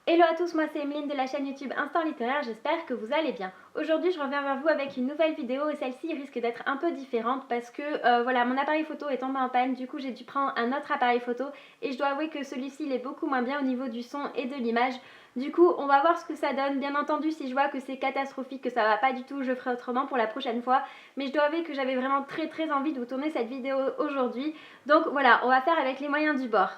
Hello à tous, moi c'est Emeline de la chaîne YouTube Instant Littéraire, j'espère que vous allez bien. Aujourd'hui je reviens vers vous avec une nouvelle vidéo et celle-ci risque d'être un peu différente parce que voilà, mon appareil photo est tombé en panne, du coup j'ai dû prendre un autre appareil photo et je dois avouer que celui-ci il est beaucoup moins bien au niveau du son et de l'image. Du coup on va voir ce que ça donne, bien entendu si je vois que c'est catastrophique, que ça va pas du tout, je ferai autrement pour la prochaine fois. Mais je dois avouer que j'avais vraiment très envie de vous tourner cette vidéo aujourd'hui. Donc voilà, on va faire avec les moyens du bord.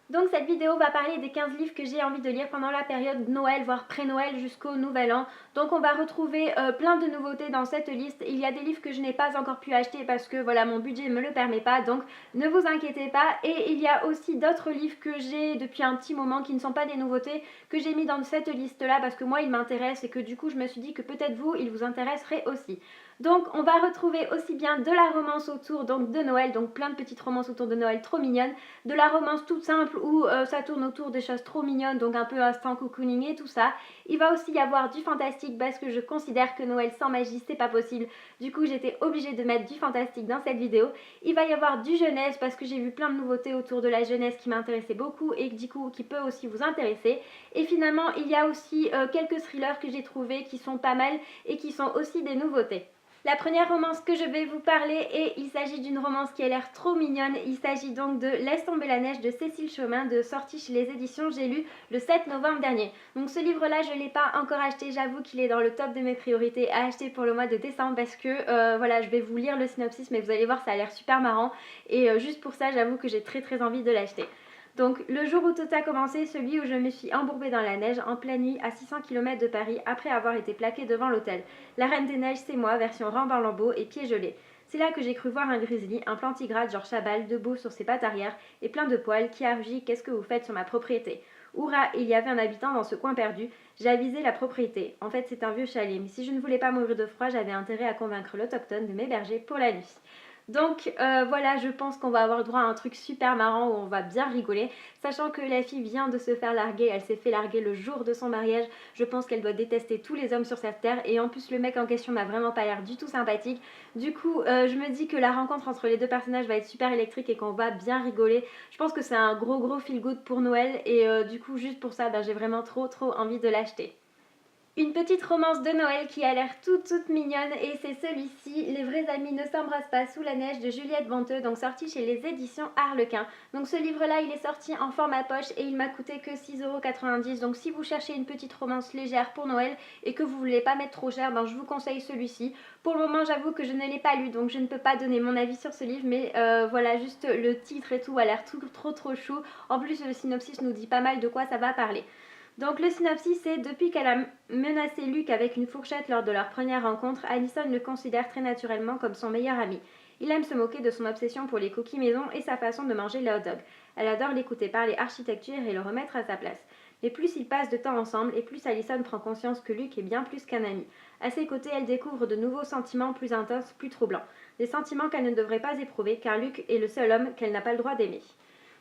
Donc cette vidéo va parler des 15 livres que j'ai envie de lire pendant la période Noël, voire pré-Noël jusqu'au Nouvel An. Donc on va retrouver plein de nouveautés dans cette liste. Il y a des livres que je n'ai pas encore pu acheter parce que voilà, mon budget ne me le permet pas, donc ne vous inquiétez pas. Et il y a aussi d'autres livres que j'ai depuis un petit moment qui ne sont pas des nouveautés, que j'ai mis dans cette liste-là parce que moi ils m'intéressent et que du coup je me suis dit que peut-être vous, ils vous intéresseraient aussi. Donc on va retrouver aussi bien de la romance autour donc de Noël, donc plein de petites romances autour de Noël trop mignonnes, de la romance toute simple où ça tourne autour des choses trop mignonnes, donc un peu instant cocooning et tout ça. Il va aussi y avoir du fantastique parce que je considère que Noël sans magie c'est pas possible. Du coup j'étais obligée de mettre du fantastique dans cette vidéo. Il va y avoir du jeunesse parce que j'ai vu plein de nouveautés autour de la jeunesse qui m'intéressaient beaucoup et du coup qui peut aussi vous intéresser. Et finalement il y a aussi quelques thrillers que j'ai trouvés qui sont pas mal et qui sont aussi des nouveautés. La première romance que je vais vous parler, et il s'agit d'une romance qui a l'air trop mignonne. Il s'agit donc de Laisse tomber la neige de Cécile Chomin, sortie chez les éditions J'ai lu le 7 novembre dernier. Donc ce livre-là, je ne l'ai pas encore acheté. J'avoue qu'il est dans le top de mes priorités à acheter pour le mois de décembre parce que voilà, je vais vous lire le synopsis, mais vous allez voir, ça a l'air super marrant. Et juste pour ça, j'avoue que j'ai très envie de l'acheter. Donc le jour où tout a commencé, celui où je me suis embourbée dans la neige en pleine nuit à 600 km de Paris après avoir été plaquée devant l'hôtel. La Reine des Neiges, c'est moi, version rampe en lambeaux et pieds gelés. C'est là que j'ai cru voir un grizzly, un plantigrade genre Chabal, debout sur ses pattes arrière et plein de poils, qui a rugi qu'est-ce que vous faites sur ma propriété. Hourra, il y avait un habitant dans ce coin perdu. J'ai avisé la propriété. En fait, c'est un vieux chalet, mais si je ne voulais pas mourir de froid, j'avais intérêt à convaincre l'autochtone de m'héberger pour la nuit. Donc voilà, je pense qu'on va avoir le droit à un truc super marrant où on va bien rigoler, sachant que la fille vient de se faire larguer, elle s'est fait larguer le jour de son mariage. Je pense qu'elle doit détester tous les hommes sur cette terre et en plus le mec en question n'a vraiment pas l'air du tout sympathique. Du coup je me dis que la rencontre entre les deux personnages va être super électrique et qu'on va bien rigoler. Je pense que c'est un gros feel good pour Noël et du coup juste pour ça j'ai vraiment trop envie de l'acheter. Une petite romance de Noël qui a l'air toute mignonne et c'est celui-ci, Les vrais amis ne s'embrassent pas sous la neige de Juliette Venteux, donc sorti chez les éditions Harlequin. Donc ce livre-là, il est sorti en format poche et il m'a coûté que 6,90 €. Donc si vous cherchez une petite romance légère pour Noël et que vous voulez pas mettre trop cher, ben je vous conseille celui-ci. Pour le moment, j'avoue que je ne l'ai pas lu, donc je ne peux pas donner mon avis sur ce livre, mais voilà, juste le titre et tout a l'air trop chou. En plus, le synopsis nous dit pas mal de quoi ça va parler. Donc le synopsis c'est: depuis qu'elle a menacé Luc avec une fourchette lors de leur première rencontre, Allison le considère très naturellement comme son meilleur ami. Il aime se moquer de son obsession pour les cookies maison et sa façon de manger les hot dogs. Elle adore l'écouter parler architecture et le remettre à sa place. Mais plus ils passent de temps ensemble et plus Allison prend conscience que Luc est bien plus qu'un ami. À ses côtés, elle découvre de nouveaux sentiments plus intenses, plus troublants. Des sentiments qu'elle ne devrait pas éprouver car Luc est le seul homme qu'elle n'a pas le droit d'aimer.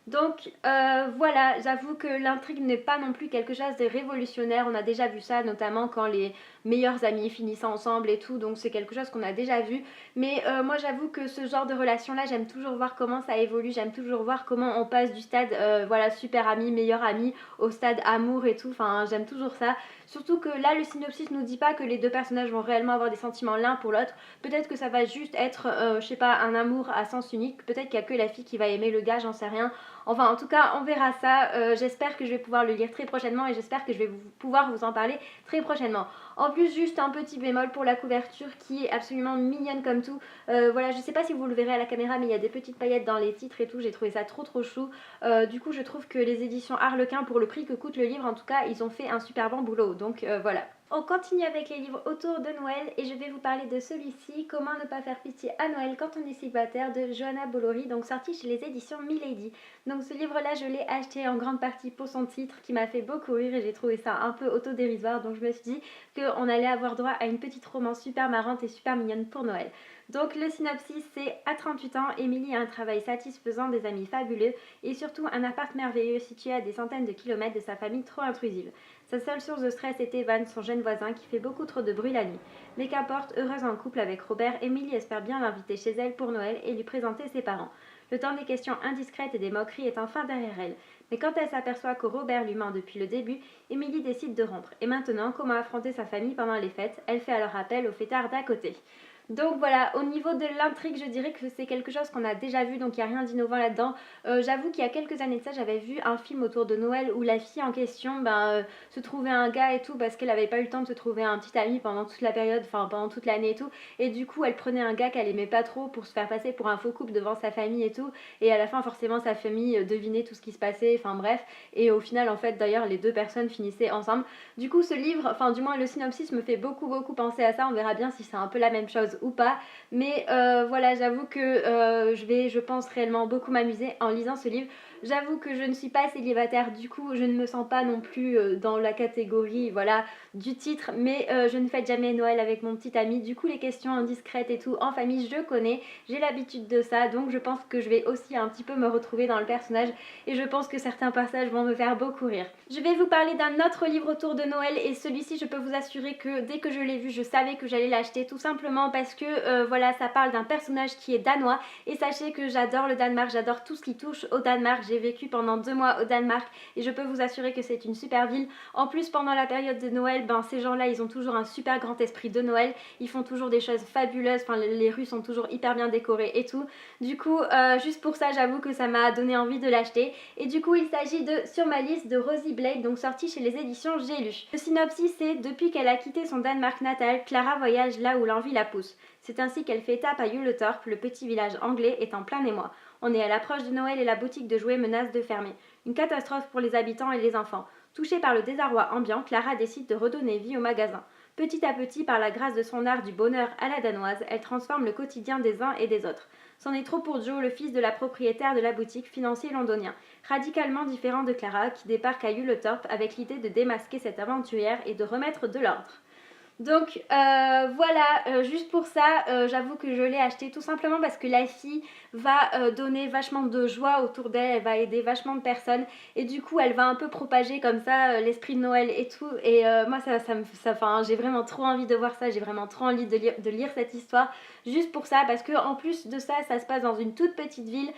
Donc voilà, j'avoue que l'intrigue n'est pas non plus quelque chose de révolutionnaire. On a déjà vu ça, notamment quand les meilleurs amis finissent ensemble et tout, donc c'est quelque chose qu'on a déjà vu. Mais moi j'avoue que ce genre de relation-là, j'aime toujours voir comment ça évolue, j'aime toujours voir comment on passe du stade voilà, super ami, meilleur ami, au stade amour et tout, enfin j'aime toujours ça. Surtout que là, le synopsis nous dit pas que les deux personnages vont réellement avoir des sentiments l'un pour l'autre. Peut-être que ça va juste être, je sais pas, un amour à sens unique. Peut-être qu'il y a que la fille qui va aimer le gars, j'en sais rien. Enfin, en tout cas, on verra ça. J'espère que je vais pouvoir le lire très prochainement et j'espère que je vais pouvoir vous en parler très prochainement. En plus, juste un petit bémol pour la couverture qui est absolument mignonne comme tout. Voilà, je sais pas si vous le verrez à la caméra, mais il y a des petites paillettes dans les titres et tout. J'ai trouvé ça trop chou. Du coup, je trouve que les éditions Harlequin, pour le prix que coûte le livre, en tout cas, ils ont fait un super bon boulot. Donc voilà. On continue avec les livres autour de Noël et je vais vous parler de celui-ci, Comment ne pas faire pitié à Noël quand on est célibataire, de Johanna Bollori, donc sorti chez les éditions Milady. Donc ce livre-là, je l'ai acheté en grande partie pour son titre qui m'a fait beaucoup rire et j'ai trouvé ça un peu autodérisoire, donc je me suis dit qu'on allait avoir droit à une petite romance super marrante et super mignonne pour Noël. Donc le synopsis c'est: à 38 ans, Émilie a un travail satisfaisant, des amis fabuleux et surtout un appart merveilleux situé à des centaines de kilomètres de sa famille trop intrusive. Sa seule source de stress est Evan, son jeune voisin qui fait beaucoup trop de bruit la nuit. Mais qu'importe, heureuse en couple avec Robert, Émilie espère bien l'inviter chez elle pour Noël et lui présenter ses parents. Le temps des questions indiscrètes et des moqueries est enfin derrière elle. Mais quand elle s'aperçoit que Robert lui ment depuis le début, Emily décide de rompre. Et maintenant, comment affronter sa famille pendant les fêtes? Elle fait alors appel au fêtard d'à côté. Donc voilà, au niveau de l'intrigue, je dirais que c'est quelque chose qu'on a déjà vu, donc il n'y a rien d'innovant là-dedans. J'avoue qu'il y a quelques années de ça, j'avais vu un film autour de Noël où la fille en question se trouvait un gars et tout parce qu'elle n'avait pas eu le temps de se trouver un petit ami pendant toute la période, enfin pendant toute l'année et tout. Et du coup, elle prenait un gars qu'elle aimait pas trop pour se faire passer pour un faux couple devant sa famille et tout. Et à la fin, forcément, sa famille devinait tout ce qui se passait, enfin bref. Et au final, en fait, d'ailleurs, les deux personnes finissaient ensemble. Du coup, ce livre, enfin du moins le synopsis me fait beaucoup penser à ça. On verra bien si c'est un peu la même chose ou pas. Mais voilà, j'avoue que je pense réellement beaucoup m'amuser en lisant ce livre. J'avoue que je ne suis pas célibataire, du coup je ne me sens pas non plus dans la catégorie voilà, du titre, mais je ne fête jamais Noël avec mon petit ami, du coup les questions indiscrètes et tout en famille je connais, j'ai l'habitude de ça, donc je pense que je vais aussi un petit peu me retrouver dans le personnage et je pense que certains passages vont me faire beaucoup rire. Je vais vous parler d'un autre livre autour de Noël et celui-ci je peux vous assurer que dès que je l'ai vu je savais que j'allais l'acheter tout simplement parce que voilà, ça parle d'un personnage qui est danois et sachez que j'adore le Danemark, j'adore tout ce qui touche au Danemark. J'ai vécu pendant 2 mois au Danemark et je peux vous assurer que c'est une super ville. En plus, pendant la période de Noël, ces gens-là, ils ont toujours un super grand esprit de Noël. Ils font toujours des choses fabuleuses. Enfin, les rues sont toujours hyper bien décorées et tout. Du coup, juste pour ça, j'avoue que ça m'a donné envie de l'acheter. Et du coup, il s'agit de Sur ma liste de Rosie Blake, donc sorti chez les éditions J'ai lu. Le synopsis, c'est depuis qu'elle a quitté son Danemark natal, Clara voyage là où l'envie la pousse. C'est ainsi qu'elle fait étape à Juletorp, le petit village anglais est en plein émoi. On est à l'approche de Noël et la boutique de jouets menace de fermer. Une catastrophe pour les habitants et les enfants. Touchée par le désarroi ambiant, Clara décide de redonner vie au magasin. Petit à petit, par la grâce de son art du bonheur à la danoise, elle transforme le quotidien des uns et des autres. C'en est trop pour Joe, le fils de la propriétaire de la boutique, financier londonien, radicalement différent de Clara, qui débarque à Juletorp avec l'idée de démasquer cette aventurière et de remettre de l'ordre. Donc voilà, juste pour ça, j'avoue que je l'ai acheté tout simplement parce que la fille va donner vachement de joie autour d'elle, elle va aider vachement de personnes et du coup elle va un peu propager comme ça l'esprit de Noël et tout et moi j'ai vraiment trop envie de voir ça, j'ai vraiment trop envie de lire cette histoire juste pour ça parce que en plus de ça, ça se passe dans une toute petite ville,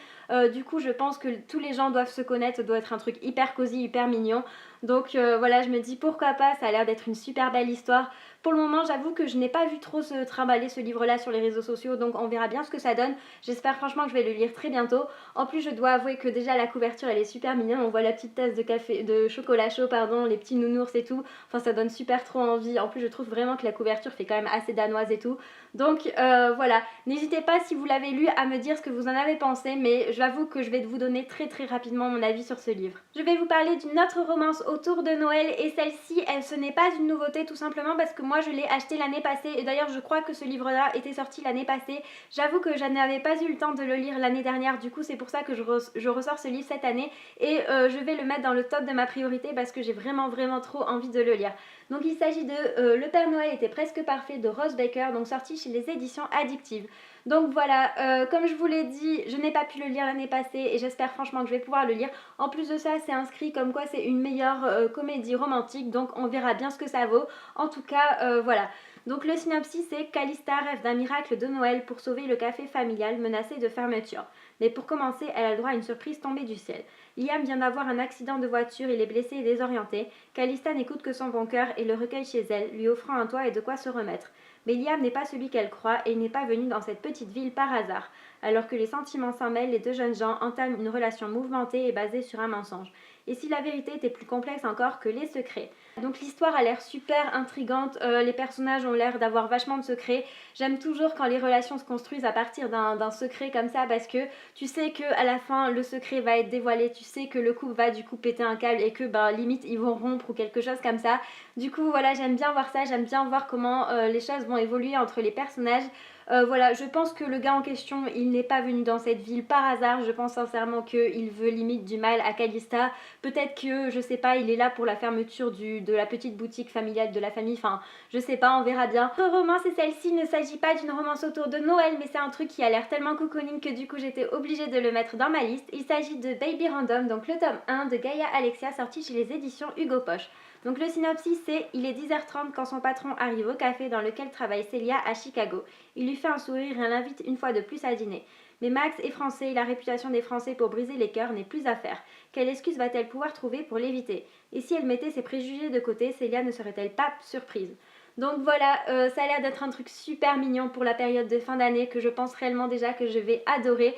du coup je pense que tous les gens doivent se connaître, ça doit être un truc hyper cosy, hyper mignon. Donc voilà, je me dis pourquoi pas, ça a l'air d'être une super belle histoire. Pour le moment, j'avoue que je n'ai pas vu trop se trimballer ce livre-là sur les réseaux sociaux, donc on verra bien ce que ça donne. J'espère franchement que je vais le lire très bientôt. En plus, je dois avouer que déjà la couverture, elle est super mignonne. On voit la petite tasse de café, de chocolat chaud, pardon, les petits nounours et tout. Enfin, ça donne super trop envie. En plus, je trouve vraiment que la couverture fait quand même assez danoise et tout. Donc voilà, n'hésitez pas si vous l'avez lu à me dire ce que vous en avez pensé, mais j'avoue que je vais vous donner très rapidement mon avis sur ce livre. Je vais vous parler d'une autre romance autour de Noël et celle-ci, ce n'est pas une nouveauté tout simplement parce que moi je l'ai acheté l'année passée et d'ailleurs je crois que ce livre-là était sorti l'année passée. J'avoue que je n'avais pas eu le temps de le lire l'année dernière, du coup c'est pour ça que je ressors ce livre cette année et je vais le mettre dans le top de ma priorité parce que j'ai vraiment trop envie de le lire. Donc il s'agit de Le Père Noël était presque parfait de Rose Baker, donc sorti chez les éditions Addictive. Donc voilà, comme je vous l'ai dit, je n'ai pas pu le lire l'année passée et j'espère franchement que je vais pouvoir le lire. En plus de ça, c'est inscrit comme quoi c'est une meilleure comédie romantique, donc on verra bien ce que ça vaut. En tout cas, voilà. Donc le synopsis c'est Calista rêve d'un miracle de Noël pour sauver le café familial menacé de fermeture. Mais pour commencer, elle a le droit à une surprise tombée du ciel. Liam vient d'avoir un accident de voiture, il est blessé et désorienté. Calista n'écoute que son bon cœur et le recueille chez elle, lui offrant un toit et de quoi se remettre. Mais Liam n'est pas celui qu'elle croit et il n'est pas venu dans cette petite ville par hasard. Alors que les sentiments s'en mêlent, les deux jeunes gens entament une relation mouvementée et basée sur un mensonge. Et si la vérité était plus complexe encore que les secrets. Donc l'histoire a l'air super intrigante, les personnages ont l'air d'avoir vachement de secrets. J'aime toujours quand les relations se construisent à partir d'un secret comme ça parce que tu sais que à la fin le secret va être dévoilé, tu sais que le couple va du coup péter un câble et que limite ils vont rompre ou quelque chose comme ça. Du coup voilà, j'aime bien voir ça, j'aime bien voir comment les choses vont évoluer entre les personnages. Voilà, je pense que le gars en question, il n'est pas venu dans cette ville par hasard. Je pense sincèrement qu'il veut limite du mal à Calista. Peut-être que, je sais pas, il est là pour la fermeture de la petite boutique familiale de la famille. Enfin, je sais pas, on verra bien. Notre romance et celle-ci, il ne s'agit pas d'une romance autour de Noël, mais c'est un truc qui a l'air tellement cocooning que du coup j'étais obligée de le mettre dans ma liste. Il s'agit de Baby Random, donc le tome 1 de Gaia Alexia, sorti chez les éditions Hugo Poche. Donc le synopsis c'est « Il est 10h30 quand son patron arrive au café dans lequel travaille Celia à Chicago. Il lui fait un sourire et l'invite une fois de plus à dîner. Mais Max est français et la réputation des Français pour briser les cœurs n'est plus à faire. Quelle excuse va-t-elle pouvoir trouver pour l'éviter? Et si elle mettait ses préjugés de côté, Célia ne serait-elle pas surprise? Donc voilà, ça a l'air d'être un truc super mignon pour la période de fin d'année que je pense réellement déjà que je vais adorer.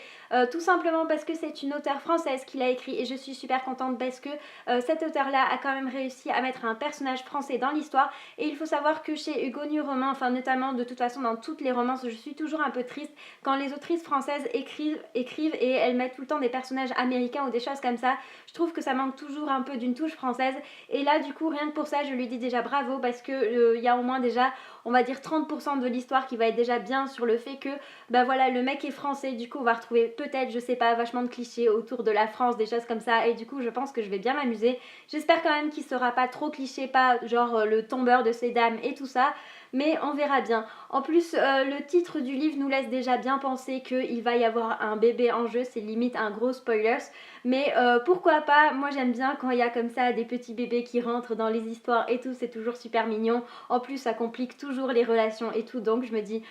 Tout simplement parce que c'est une auteure française qui l'a écrit et je suis super contente parce que cet auteur-là a quand même réussi à mettre un personnage français dans l'histoire. Et il faut savoir que chez Hugo New Roman, enfin notamment de toute façon dans toutes les romances, je suis toujours un peu triste quand les autrices françaises écrivent et elles mettent tout le temps des personnages américains ou des choses comme ça. Je trouve que ça manque toujours un peu d'une touche française. Et là du coup rien que pour ça je lui dis déjà bravo parce que y a au moins déjà on va dire 30% de l'histoire qui va être déjà bien sur le fait que bah voilà le mec est français, du coup on va retrouver peut-être je sais pas vachement de clichés autour de la France, des choses comme ça, et du coup je pense que je vais bien m'amuser. J'espère quand même qu'il sera pas trop cliché, pas genre le tombeur de ces dames et tout ça, mais on verra bien. En plus le titre du livre nous laisse déjà bien penser qu'il va y avoir un bébé en jeu, c'est limite un gros spoilers, mais pourquoi pas, moi j'aime bien quand il y a comme ça des petits bébés qui rentrent dans les histoires et tout, c'est toujours super mignon. En plus ça complique toujours les relations et tout, donc je me dis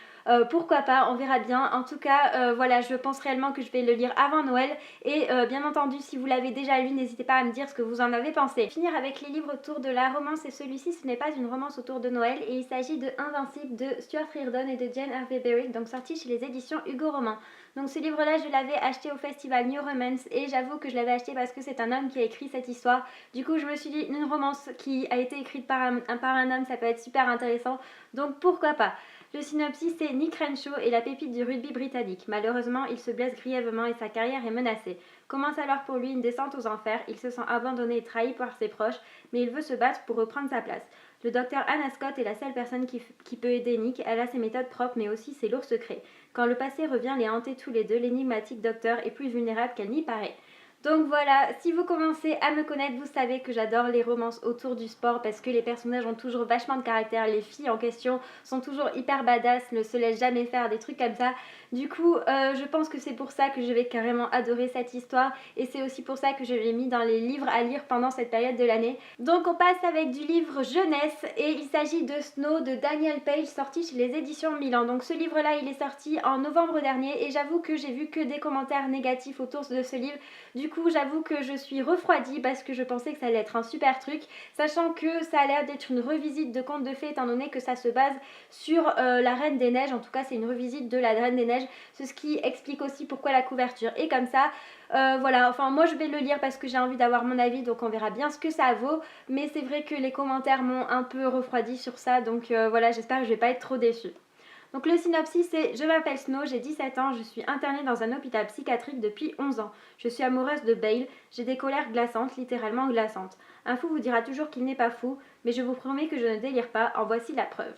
pourquoi pas, on verra bien. En tout cas voilà, je pense réellement que je vais le lire avant Noël et bien entendu si vous l'avez déjà lu n'hésitez pas à me dire ce que vous en avez pensé. Finir avec les livres autour de la romance, et celui-ci ce n'est pas une romance autour de Noël et il s'agit de Invincible de Stuart Reardon et de Jane Harvey Berry, donc sorti chez les éditions Hugo Roman. Donc ce livre là je l'avais acheté au festival New Romance et j'avoue que je l'avais acheté parce que c'est un homme qui a écrit cette histoire. Du coup je me suis dit une romance qui a été écrite par un homme ça peut être super intéressant, donc pourquoi pas. Le synopsis c'est Nick Renshaw est la pépite du rugby britannique. Malheureusement il se blesse grièvement et sa carrière est menacée. Commence alors pour lui une descente aux enfers, il se sent abandonné et trahi par ses proches mais il veut se battre pour reprendre sa place. Le docteur Anna Scott est la seule personne qui peut aider Nick, elle a ses méthodes propres mais aussi ses lourds secrets. Quand le passé revient les hanter tous les deux, l'énigmatique docteur est plus vulnérable qu'elle n'y paraît. Donc voilà, si vous commencez à me connaître, vous savez que j'adore les romances autour du sport parce que les personnages ont toujours vachement de caractère, les filles en question sont toujours hyper badass, ne se laissent jamais faire des trucs comme ça. Du coup, je pense que c'est pour ça que je vais carrément adorer cette histoire et c'est aussi pour ça que je l'ai mis dans les livres à lire pendant cette période de l'année. Donc on passe avec du livre jeunesse et il s'agit de Snow de Daniel Page, sorti chez les éditions Milan. Donc ce livre-là, il est sorti en novembre dernier et j'avoue que j'ai vu que des commentaires négatifs autour de ce livre. Du coup, j'avoue que je suis refroidie parce que je pensais que ça allait être un super truc, sachant que ça a l'air d'être une revisite de contes de fées étant donné que ça se base sur la Reine des Neiges. En tout cas, c'est une revisite de la Reine des Neiges, ce qui explique aussi pourquoi la couverture est comme ça. Voilà, enfin moi je vais le lire parce que j'ai envie d'avoir mon avis, donc on verra bien ce que ça vaut, mais c'est vrai que les commentaires m'ont un peu refroidi sur ça, donc voilà, j'espère que je vais pas être trop déçue. Donc le synopsis c'est: je m'appelle Snow, j'ai 17 ans, je suis internée dans un hôpital psychiatrique depuis 11 ans. Je suis amoureuse de Bale, j'ai des colères glaçantes, littéralement glaçantes. Un fou vous dira toujours qu'il n'est pas fou, mais je vous promets que je ne délire pas, en voici la preuve.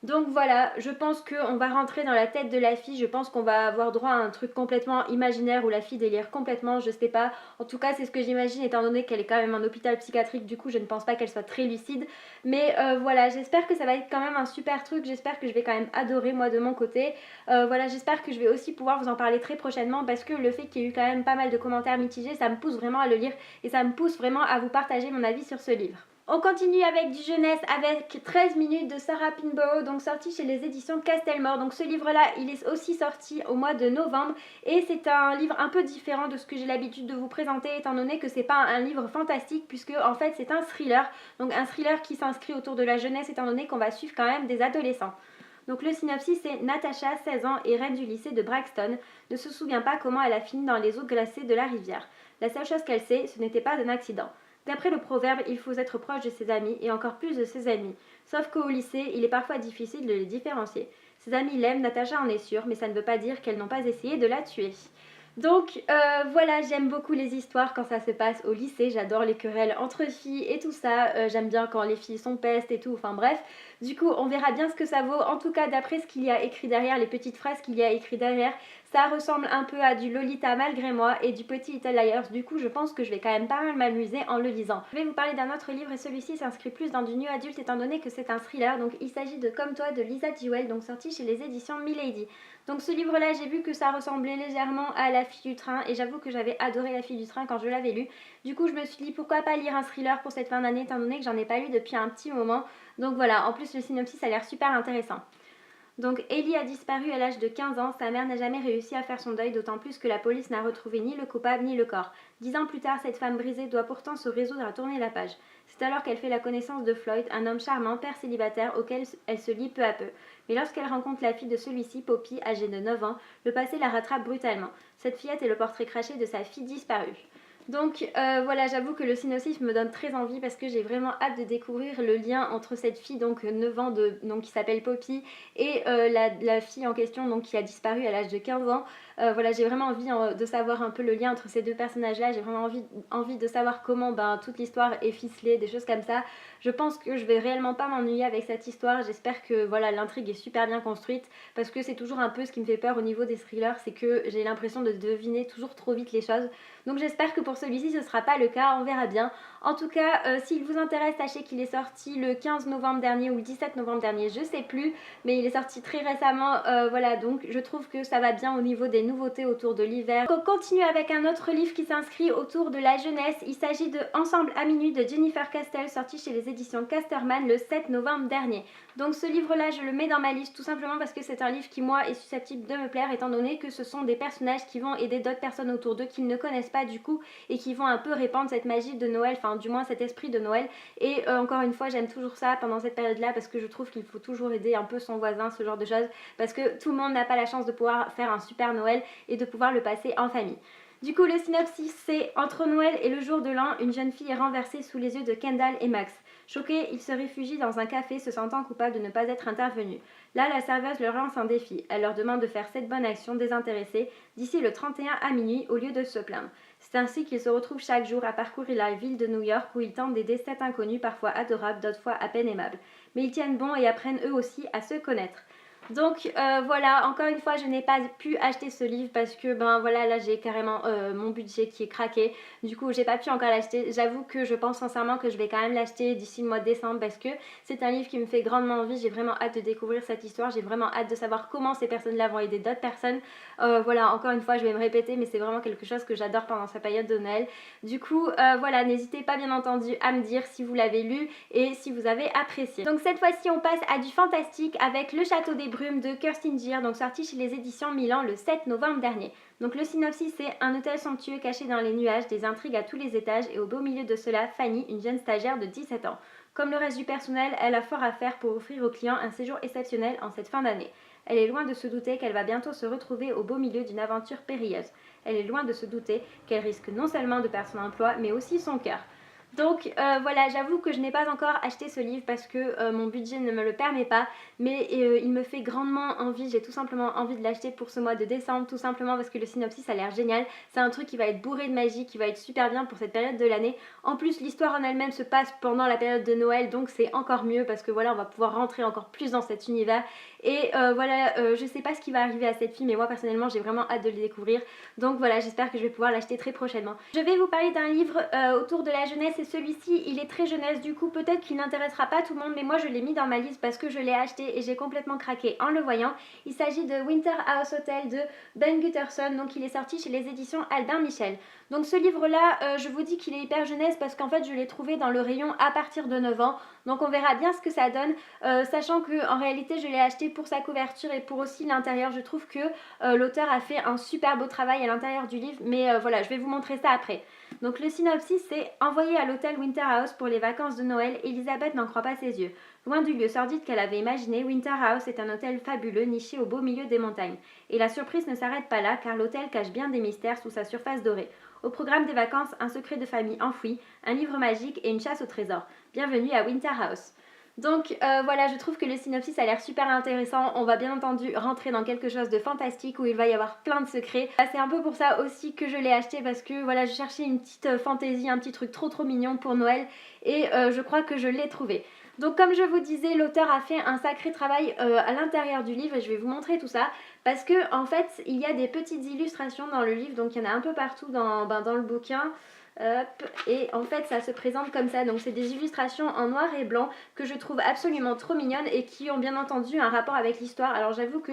Donc voilà, je pense qu'on va rentrer dans la tête de la fille, je pense qu'on va avoir droit à un truc complètement imaginaire où la fille délire complètement, je sais pas. En tout cas, c'est ce que j'imagine étant donné qu'elle est quand même en hôpital psychiatrique, du coup je ne pense pas qu'elle soit très lucide. Mais voilà, j'espère que ça va être quand même un super truc, j'espère que je vais quand même adorer moi de mon côté. Voilà, j'espère que je vais aussi pouvoir vous en parler très prochainement parce que le fait qu'il y ait eu quand même pas mal de commentaires mitigés, ça me pousse vraiment à le lire et ça me pousse vraiment à vous partager mon avis sur ce livre. On continue avec du jeunesse avec 13 minutes de Sarah Pinborough, donc sorti chez les éditions Castelmore. Donc ce livre-là, il est aussi sorti au mois de novembre et c'est un livre un peu différent de ce que j'ai l'habitude de vous présenter étant donné que c'est pas un livre fantastique puisque en fait c'est un thriller. Donc un thriller qui s'inscrit autour de la jeunesse étant donné qu'on va suivre quand même des adolescents. Donc le synopsis c'est: Natasha, 16 ans et reine du lycée de Braxton, ne se souvient pas comment elle a fini dans les eaux glacées de la rivière. La seule chose qu'elle sait, ce n'était pas un accident. D'après le proverbe, il faut être proche de ses amis et encore plus de ses ennemis. Sauf qu'au lycée, il est parfois difficile de les différencier. Ses amis l'aiment, Natacha en est sûre, mais ça ne veut pas dire qu'elles n'ont pas essayé de la tuer. Donc voilà, j'aime beaucoup les histoires quand ça se passe au lycée, j'adore les querelles entre filles et tout ça, j'aime bien quand les filles sont pestes et tout, enfin bref. Du coup, on verra bien ce que ça vaut. En tout cas, d'après ce qu'il y a écrit derrière, les petites phrases qu'il y a écrit derrière, ça ressemble un peu à du Lolita malgré moi et du Petit Little Liars. Du coup, je pense que je vais quand même pas mal m'amuser en le lisant. Je vais vous parler d'un autre livre et celui-ci s'inscrit plus dans du new adulte étant donné que c'est un thriller. Donc il s'agit de Comme toi de Lisa Jewell, donc sorti chez les éditions Milady. Donc ce livre-là, j'ai vu que ça ressemblait légèrement à La Fille du Train et j'avoue que j'avais adoré La Fille du Train quand je l'avais lu. Du coup, je me suis dit pourquoi pas lire un thriller pour cette fin d'année étant donné que j'en ai pas lu depuis un petit moment. Donc voilà, en plus le synopsis a l'air super intéressant. Donc Ellie a disparu à l'âge de 15 ans, sa mère n'a jamais réussi à faire son deuil, d'autant plus que la police n'a retrouvé ni le coupable ni le corps. 10 ans plus tard, cette femme brisée doit pourtant se résoudre à tourner la page. C'est alors qu'elle fait la connaissance de Floyd, un homme charmant, père célibataire, auquel elle se lie peu à peu. Mais lorsqu'elle rencontre la fille de celui-ci, Poppy, âgée de 9 ans, le passé la rattrape brutalement. Cette fillette est le portrait craché de sa fille disparue. Donc voilà, j'avoue que le synopsis me donne très envie parce que j'ai vraiment hâte de découvrir le lien entre cette fille, donc 9 ans, donc, qui s'appelle Poppy, et la fille en question, donc qui a disparu à l'âge de 15 ans. Voilà, j'ai vraiment envie de savoir un peu le lien entre ces deux personnages-là. J'ai vraiment envie de savoir comment toute l'histoire est ficelée, des choses comme ça. Je pense que je vais réellement pas m'ennuyer avec cette histoire. J'espère que voilà, l'intrigue est super bien construite parce que c'est toujours un peu ce qui me fait peur au niveau des thrillers, c'est que j'ai l'impression de deviner toujours trop vite les choses. Donc j'espère que pour celui-ci ce sera pas le cas, on verra bien. En tout cas, s'il vous intéresse, sachez qu'il est sorti le 15 novembre dernier ou le 17 novembre dernier, je sais plus, mais il est sorti très récemment. Voilà, donc je trouve que ça va bien au niveau des nouveautés autour de l'hiver. On continue avec un autre livre qui s'inscrit autour de la jeunesse. Il s'agit de Ensemble à minuit de Jennifer Castell, sorti chez les éditions Casterman le 7 novembre dernier. Donc ce livre-là, je le mets dans ma liste tout simplement parce que c'est un livre qui, moi, est susceptible de me plaire étant donné que ce sont des personnages qui vont aider d'autres personnes autour d'eux qu'ils ne connaissent pas du coup et qui vont un peu répandre cette magie de Noël, enfin du moins cet esprit de Noël. Et encore une fois, j'aime toujours ça pendant cette période-là parce que je trouve qu'il faut toujours aider un peu son voisin, ce genre de choses, parce que tout le monde n'a pas la chance de pouvoir faire un super Noël et de pouvoir le passer en famille. Du coup, le synopsis, c'est entre Noël et le jour de l'an, une jeune fille est renversée sous les yeux de Kendall et Max. Choqués, ils se réfugient dans un café, se sentant coupables de ne pas être intervenus. Là, la serveuse leur lance un défi. Elle leur demande de faire cette bonne action désintéressée d'ici le 31 à minuit au lieu de se plaindre. C'est ainsi qu'ils se retrouvent chaque jour à parcourir la ville de New York où ils tentent d'aider 7 inconnus, parfois adorables, d'autres fois à peine aimables. Mais ils tiennent bon et apprennent eux aussi à se connaître. Donc voilà, encore une fois, je n'ai pas pu acheter ce livre parce que voilà, là j'ai carrément mon budget qui est craqué. Du coup, j'ai pas pu encore l'acheter. J'avoue que je pense sincèrement que je vais quand même l'acheter d'ici le mois de décembre parce que c'est un livre qui me fait grandement envie. J'ai vraiment hâte de découvrir cette histoire. J'ai vraiment hâte de savoir comment ces personnes-là vont aider d'autres personnes. Voilà, encore une fois, je vais me répéter, mais c'est vraiment quelque chose que j'adore pendant cette période de Noël. Du coup, voilà, n'hésitez pas bien entendu à me dire si vous l'avez lu et si vous avez apprécié. Donc cette fois-ci, on passe à du fantastique avec Le Château des Brumes de Kirsty Gier, donc sorti chez les éditions Milan le 7 novembre dernier. Donc le synopsis, c'est un hôtel somptueux caché dans les nuages, des intrigues à tous les étages et au beau milieu de cela, Fanny, une jeune stagiaire de 17 ans. Comme le reste du personnel, elle a fort à faire pour offrir aux clients un séjour exceptionnel en cette fin d'année. Elle est loin de se douter qu'elle va bientôt se retrouver au beau milieu d'une aventure périlleuse. Elle est loin de se douter qu'elle risque non seulement de perdre son emploi, mais aussi son cœur. Donc voilà, j'avoue que je n'ai pas encore acheté ce livre parce que mon budget ne me le permet pas, mais il me fait grandement envie, j'ai tout simplement envie de l'acheter pour ce mois de décembre, tout simplement parce que le synopsis a l'air génial. C'est un truc qui va être bourré de magie, qui va être super bien pour cette période de l'année. En plus, l'histoire en elle-même se passe pendant la période de Noël, donc c'est encore mieux parce que voilà, on va pouvoir rentrer encore plus dans cet univers. Et voilà, je sais pas ce qui va arriver à cette fille, mais moi personnellement j'ai vraiment hâte de le découvrir. Donc voilà, j'espère que je vais pouvoir l'acheter très prochainement. Je vais vous parler d'un livre autour de la jeunesse et celui-ci il est très jeunesse, du coup peut-être qu'il n'intéressera pas tout le monde, mais moi je l'ai mis dans ma liste parce que je l'ai acheté et j'ai complètement craqué en le voyant. Il s'agit de Winter House Hotel de Ben Gutterson, donc il est sorti chez les éditions Albin Michel. Donc ce livre-là, je vous dis qu'il est hyper jeunesse parce qu'en fait je l'ai trouvé dans le rayon à partir de 9 ans. Donc on verra bien ce que ça donne, sachant qu'en réalité je l'ai acheté pour sa couverture et pour aussi l'intérieur. Je trouve que l'auteur a fait un super beau travail à l'intérieur du livre, mais voilà, je vais vous montrer ça après. Donc le synopsis, c'est envoyée à l'hôtel Winter House pour les vacances de Noël, Elisabeth n'en croit pas ses yeux. Loin du lieu sordide qu'elle avait imaginé, Winter House est un hôtel fabuleux niché au beau milieu des montagnes. Et la surprise ne s'arrête pas là car l'hôtel cache bien des mystères sous sa surface dorée. Au programme des vacances, un secret de famille enfoui, un livre magique et une chasse au trésor. Bienvenue à Winter House. Donc voilà, je trouve que le synopsis a l'air super intéressant. On va bien entendu rentrer dans quelque chose de fantastique où il va y avoir plein de secrets. C'est un peu pour ça aussi que je l'ai acheté parce que voilà, je cherchais une petite fantaisie, un petit truc trop mignon pour Noël et je crois que je l'ai trouvé. Donc comme je vous disais, l'auteur a fait un sacré travail à l'intérieur du livre et je vais vous montrer tout ça parce que en fait il y a des petites illustrations dans le livre, donc il y en a un peu partout dans le bouquin. Hop, et en fait ça se présente comme ça, donc c'est des illustrations en noir et blanc que je trouve absolument trop mignonnes et qui ont bien entendu un rapport avec l'histoire. Alors j'avoue que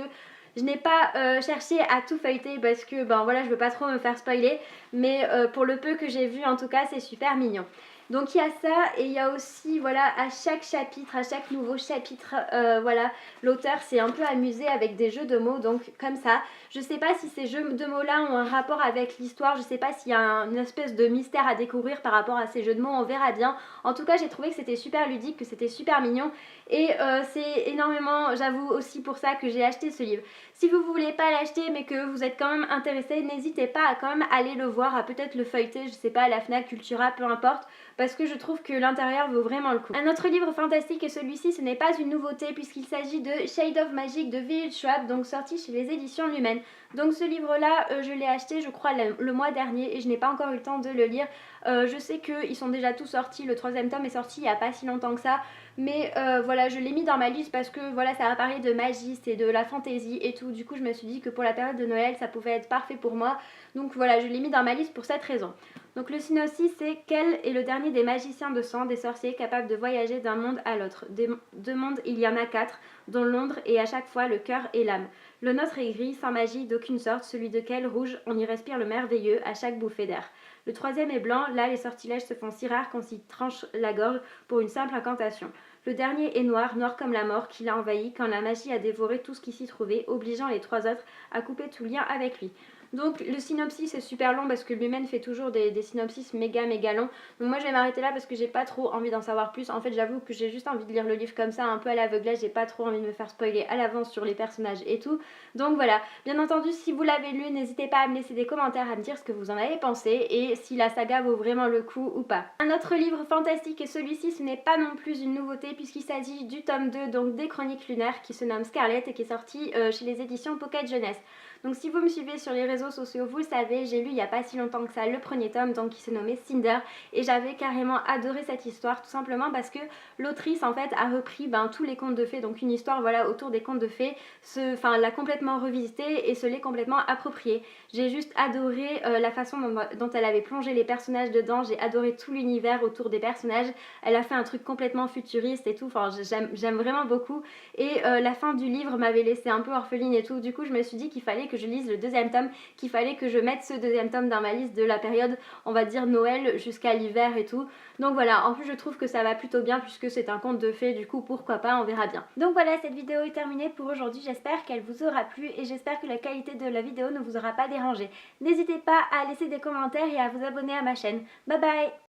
je n'ai pas cherché à tout feuilleter parce que voilà, je veux pas trop me faire spoiler, mais pour le peu que j'ai vu en tout cas c'est super mignon. Donc il y a ça et il y a aussi voilà à chaque chapitre, à chaque nouveau chapitre, voilà l'auteur s'est un peu amusé avec des jeux de mots donc comme ça. Je sais pas si ces jeux de mots là ont un rapport avec l'histoire, je sais pas s'il y a une espèce de mystère à découvrir par rapport à ces jeux de mots, on verra bien. En tout cas j'ai trouvé que c'était super ludique, que c'était super mignon et c'est énormément, j'avoue aussi pour ça que j'ai acheté ce livre. Si vous voulez pas l'acheter mais que vous êtes quand même intéressé, n'hésitez pas à quand même aller le voir, à peut-être le feuilleter, je sais pas, à la Fnac, Cultura, peu importe, parce que je trouve que l'intérieur vaut vraiment le coup. Un autre livre fantastique et celui-ci ce n'est pas une nouveauté puisqu'il s'agit de Shade of Magic de V.H. Schwab, donc sorti chez les éditions Lumen. Donc ce livre là je l'ai acheté je crois le mois dernier et je n'ai pas encore eu le temps de le lire. Je sais qu'ils sont déjà tous sortis, le 3e tome est sorti il n'y a pas si longtemps que ça, mais voilà je l'ai mis dans ma liste parce que voilà ça va parler de magie, c'est de la fantaisie et tout, du coup je me suis dit que pour la période de Noël ça pouvait être parfait pour moi, donc voilà je l'ai mis dans ma liste pour cette raison. Donc le synopsis c'est: Kel est le dernier des magiciens de sang, des sorciers capables de voyager d'un monde à l'autre. Deux mondes il y en a 4, dont Londres et à chaque fois le cœur et l'âme. Le nôtre est gris, sans magie d'aucune sorte, celui de Kel rouge, on y respire le merveilleux à chaque bouffée d'air. Le 3e est blanc, là les sortilèges se font si rares qu'on s'y tranche la gorge pour une simple incantation. Le dernier est noir, noir comme la mort, qui l'a envahi quand la magie a dévoré tout ce qui s'y trouvait, obligeant les 3 autres à couper tout lien avec lui. Donc le synopsis est super long parce que Lumen fait toujours des synopsis méga longs. Donc moi je vais m'arrêter là parce que j'ai pas trop envie d'en savoir plus. En fait j'avoue que j'ai juste envie de lire le livre comme ça un peu à l'aveuglette. J'ai pas trop envie de me faire spoiler à l'avance sur les personnages et tout. Donc voilà, bien entendu si vous l'avez lu n'hésitez pas à me laisser des commentaires, à me dire ce que vous en avez pensé et si la saga vaut vraiment le coup ou pas. Un autre livre fantastique et celui-ci ce n'est pas non plus une nouveauté puisqu'il s'agit du tome 2 donc des Chroniques lunaires qui se nomme Scarlet et qui est sorti chez les éditions Pocket Jeunesse. Donc si vous me suivez sur les réseaux sociaux, vous le savez, j'ai lu il n'y a pas si longtemps que ça le premier tome, donc qui se nommait Cinder, et j'avais carrément adoré cette histoire, tout simplement parce que l'autrice en fait a repris tous les contes de fées, donc une histoire voilà autour des contes de fées, l'a complètement revisité et se l'est complètement appropriée. J'ai juste adoré la façon dont elle avait plongé les personnages dedans, j'ai adoré tout l'univers autour des personnages, elle a fait un truc complètement futuriste et tout, enfin j'aime vraiment beaucoup, et la fin du livre m'avait laissé un peu orpheline et tout, du coup je me suis dit qu'il fallait que je lise le 2e tome, qu'il fallait que je mette ce 2e tome dans ma liste de la période, on va dire Noël jusqu'à l'hiver et tout. Donc voilà, en plus je trouve que ça va plutôt bien puisque c'est un conte de fées, du coup pourquoi pas, on verra bien. Donc voilà, cette vidéo est terminée pour aujourd'hui, j'espère qu'elle vous aura plu et j'espère que la qualité de la vidéo ne vous aura pas dérangé. N'hésitez pas à laisser des commentaires et à vous abonner à ma chaîne. Bye bye!